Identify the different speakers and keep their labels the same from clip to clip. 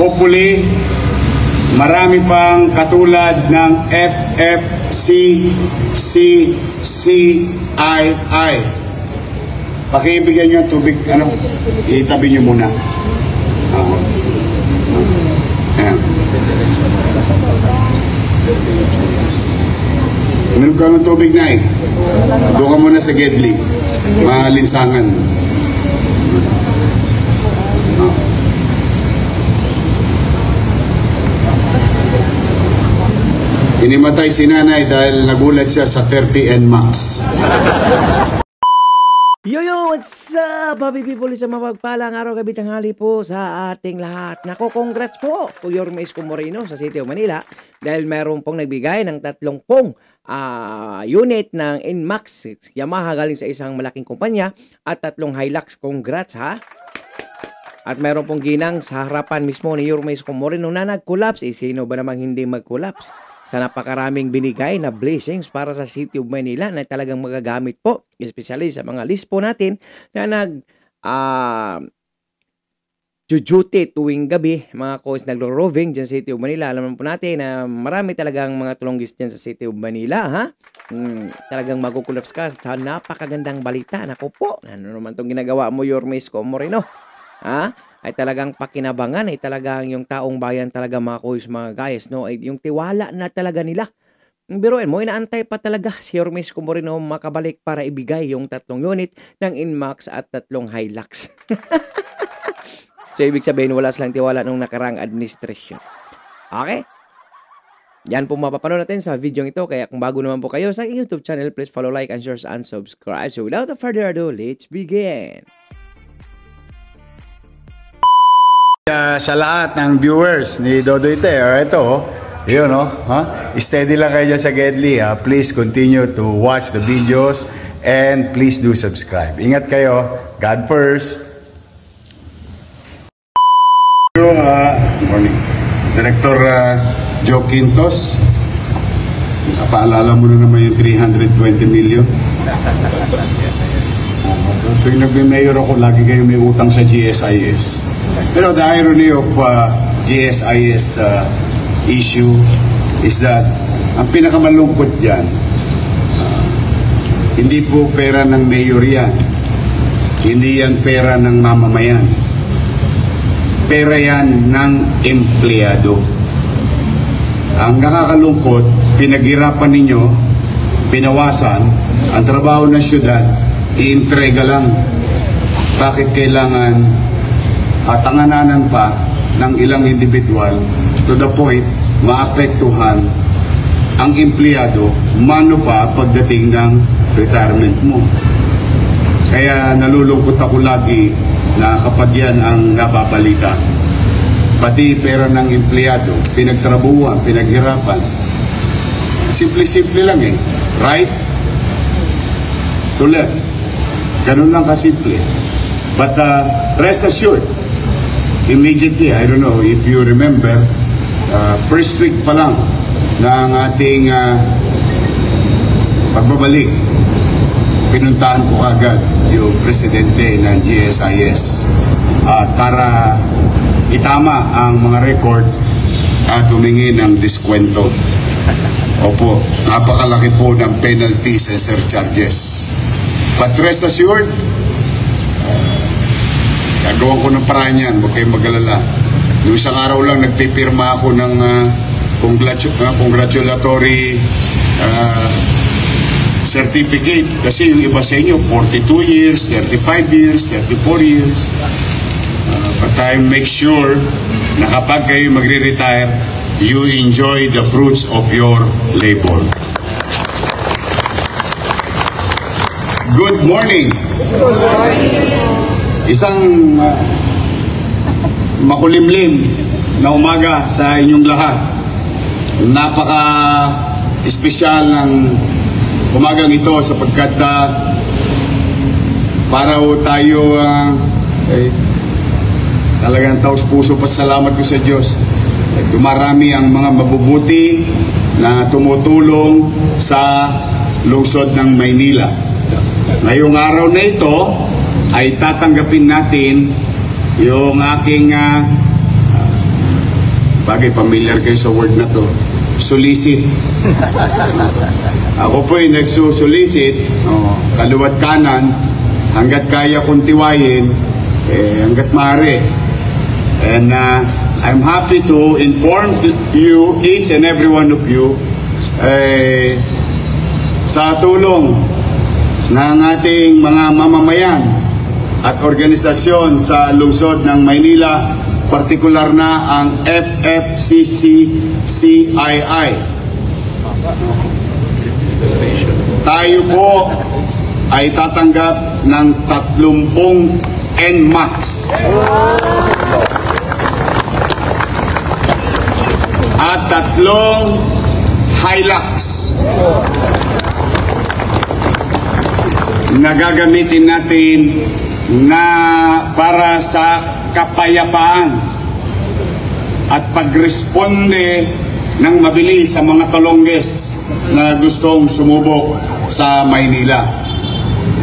Speaker 1: hopefully, marami pang katulad ng FFCCCII. Pakibigyan nyo ang tubig, itabi nyo muna. Ayan. Meron ka ng tubig na eh. Doon ka muna sa Gedli. Malinsangan. Inimatay si nanay dahil nagulat siya sa 30 NMAX.
Speaker 2: Yo, what's up, happy people? Sa mapagpalang araw, gabi, tanghali po sa ating lahat. Nako, congrats po, Yorme Isko Moreno sa City of Manila dahil mayroon pong nagbigay ng 30 unit ng NMAX Yamaha galing sa isang malaking kumpanya at 3 Hilux. Congrats ha! At mayroon pong ginang sa harapan mismo ni Yorme Isko Moreno na nag-collapse. Sino ba namang hindi mag-collapse? Sa napakaraming binigay na blessings para sa City of Manila na talagang magagamit po, especially sa mga list po natin na duty tuwing gabi, mga coach nagro-roving dyan sa City of Manila. Alam po natin na marami talagang mga tulonggis dyan sa City of Manila, ha? Talagang magkukulaps ka sa napakagandang balita. Naku po, ano naman itong ginagawa mo, Yorme Isko Moreno? Ha? Ay talagang pakinabangan, ay talagang yung taong bayan talaga mga kuys, mga guys, no? Ay yung tiwala na talaga nila. Biruin mo, inaantay pa talaga si Yorme Isko Moreno makabalik para ibigay yung 3 unit ng NMAX at 3 Hilux. So ibig sabihin wala silang tiwala nung nakarang administration. Okay? Yan po mapapanood natin sa video ito. Kaya kung bago naman po kayo sa YouTube channel, please follow, like, and share, and subscribe. So without further ado, let's begin.
Speaker 1: Sa lahat ng viewers ni Dodoy Te, ito, yun, no? Steady lang kayo dyan sa Gedli. Please continue to watch the videos and please do subscribe. Ingat kayo. God first. Morning. Director Joe Quintos, paalala mo na naman yung 320 million. Tuwing nag-mayor ako, lagi kayo may utang sa GSIS. Pero the irony of GSIS issue is that ang pinakamalungkot dyan, hindi po pera ng mayor yan. Hindi yan pera ng mamamayan. Pera yan ng empleyado. Ang nakakalungkot, pinaghirapan ninyo, pinawasan, ang trabaho ng syudad, iintrega lang. Bakit kailangan tangananan pa ng ilang individual to the point maapektuhan ang empleyado mano pa pagdating ng retirement mo. Kaya nalulungkot ako lagi na kapag yan ang nababalita. Pati pera ng empleyado, pinagtrabuhan, pinaghirapan. Simple-simple lang eh. Right? To left. Ganun lang kasimple. But rest assured, immediately, I don't know if you remember, first week pa lang ng ating pagbabalik, pinuntahan ko agad yung presidente ng GSIS para itama ang mga record at humingi ng diskwento. Opo, napakalaki po ng penalties and surcharges. But rest assured, gagawan ko ng paraan yan, huwag kayong mag-alala. Noong isang araw lang, nagpipirma ako ng congratulatory certificate. Kasi yung iba sa inyo, 42 years, 35 years, 34 years. But I make sure na kapag kayo magre-retire, you enjoy the fruits of your labor. Good morning! Good morning! Isang makulimlim na umaga sa inyong lahat. Napaka-espesyal ng umagang ito sapagkat para tayo talagang taos-puso pasalamat ko sa Diyos. Dumarami ang mga mabubuti na tumutulong sa lungsod ng Maynila. Ngayong araw na ito ay tatanggapin natin yung aking bagay familiar kayo sa word na to, solicit. Ako po ay nagsusolicit, kaluwat kanan, hanggat kaya kong tiwayin, hanggat maaari. And I'm happy to inform you, each and every one of you, sa tulong ng ating mga mamamayan at organisasyon sa lungsod ng Maynila, partikular na ang FFCCCII. Tayo po ay tatanggap ng 30 NMAX at 3 Hilux na gagamitin natin na para sa kapayapaan at pagresponde ng mabilis sa mga tolongges na gustong sumubok sa Maynila.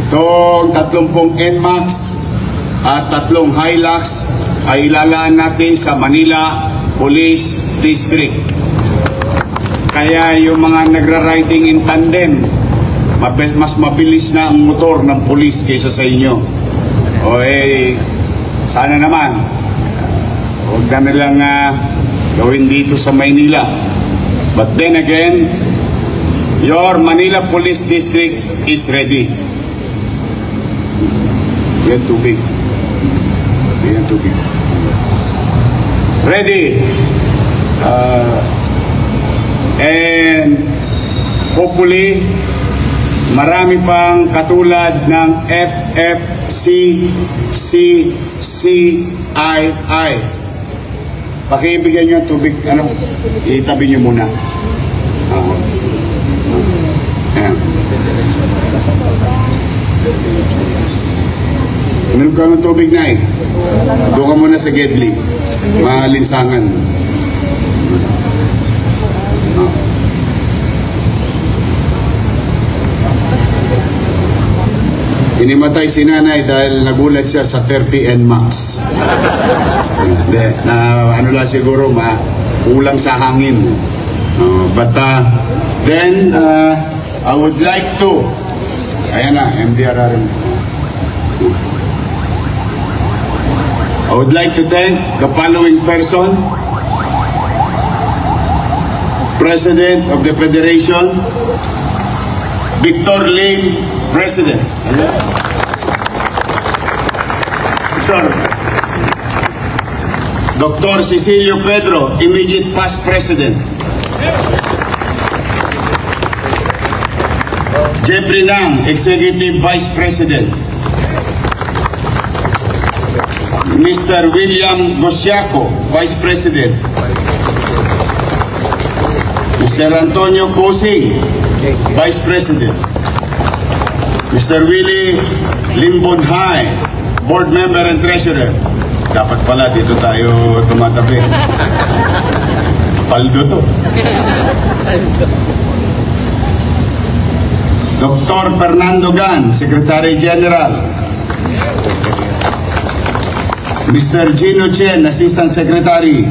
Speaker 1: Itong 30 NMAX at 3 Hilux ay ilalaan natin sa Manila Police District. Kaya yung mga nagra-riding in tandem, mas mabilis na ang motor ng police kaysa sa inyo. O sana naman, huwag na nilang gawin dito sa Maynila. But then again, your Manila Police District is ready. Yan tubig. Yan tubig. Ready. And hopefully, marami pang katulad ng FFCCCII. Pakibigyan nyo ang tubig, itabi nyo muna. Ayan. Meron ka ng tubig na doon ka muna sa Gedli. Malinsangan. Inimatay si nanay dahil nagulat siya sa 30 NMAX. Ano lang siguro, kulang sa hangin. But then, I would like to, ayan na, MDRRM. I would like to thank the following person: President of the Federation, Victor Lim, President. Victor. Dr. Cecilio Pedro, immediate past President. Jeffrey Nang, Executive Vice President. Mr. William Gosiaco, Vice President. Mr. Antonio Cosing, Vice President. Mr. Willie Limbonhay, Board Member and Treasurer. Dapat pala dito tayo tumatabi. Paldo to. Dr. Fernando Gan, Secretary General. Mr. Gino Chen, Assistant Secretary.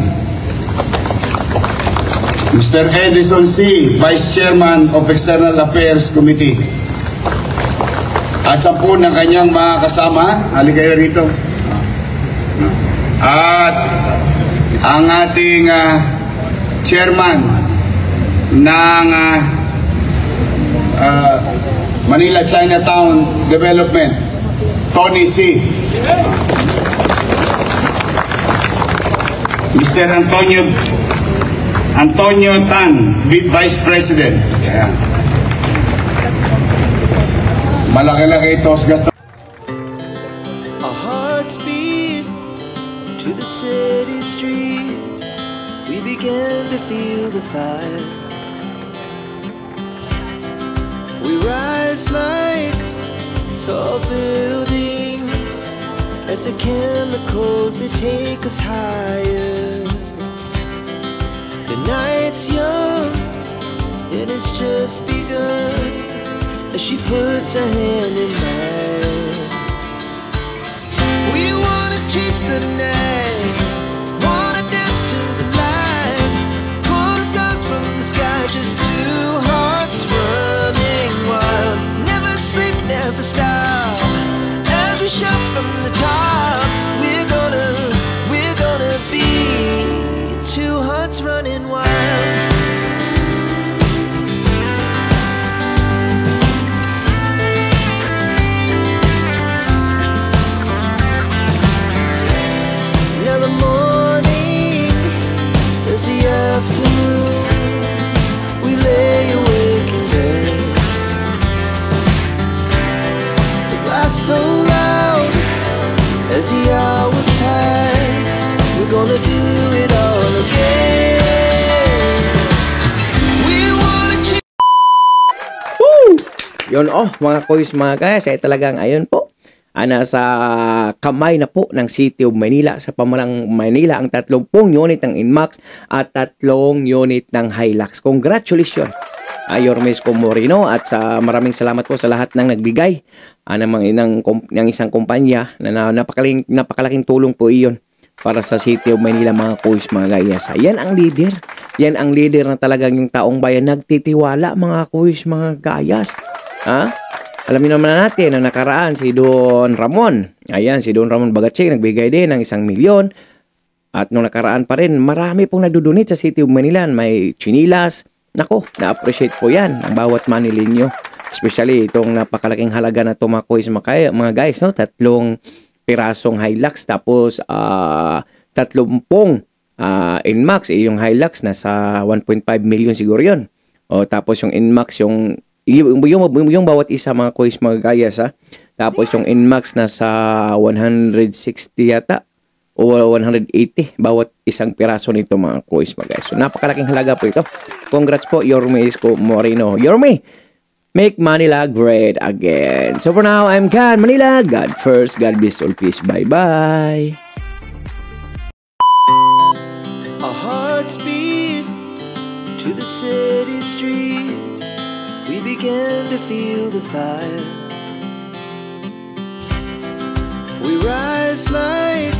Speaker 1: Mr. Edison C., Vice Chairman of External Affairs Committee. At 10 ng kanyang mga kasama, halika kayo rito. At ang ating chairman ng Manila Chinatown Development, Tony C. Mr. Antonio Tan, Vice President. Yeah. Malaki-laki ito sa gasta.
Speaker 3: Our hearts beat to the city streets. We began to feel the fire. We rise like tall buildings as the chemicals they take us higher. The night's young, it has just begun. As she puts her hand in mine, we wanna chase the night, wanna dance to the light. again. We wanna keep.
Speaker 2: Yun mga kuys mga guys, ay talagang ayun po. Nasa kamay na po ng City of Manila sa pamalang Manila ang 30 unit ng Inmax at 3 unit ng Hilux. Congratulations! Yorme Isko Moreno at sa maraming salamat po sa lahat ng nagbigay ng isang kumpanya na napakalaking tulong po iyon para sa City of Manila mga kuys mga guys. Yan ang leader. Yan ang leader na talagang yung taong bayan nagtitiwala mga kuys mga gayas. Alam niyo naman natin na nakaraan si Don Ramon. Ayan, si Don Ramon Bagatsing nagbigay din ng 1 milyon. At nung nakaraan pa rin, marami pong nadudunit sa City of Manila. May chinilas. Nako, na-appreciate po yan ang bawat manilinyo. Especially itong napakalaking halaga na tumakoy sa mga guys. No? 3 pirasong Hilux. Tapos 30 Inmax. Yung Hilux nasa 1.5 million siguro yun. Tapos yung Inmax yung bawat isa mga kuys mga gayas Tapos yung Inmax nasa 160 yata o 180 bawat isang piraso nito mga kuys mga guys. So napakalaking halaga po ito. Congrats po Yorme Isko Moreno. Yorme, make Manila great again. So for now, I'm Can Manila. God first, God bless all, peace. Bye-bye.
Speaker 3: Our hearts beat to the city streets. We began to feel the fire. We rise like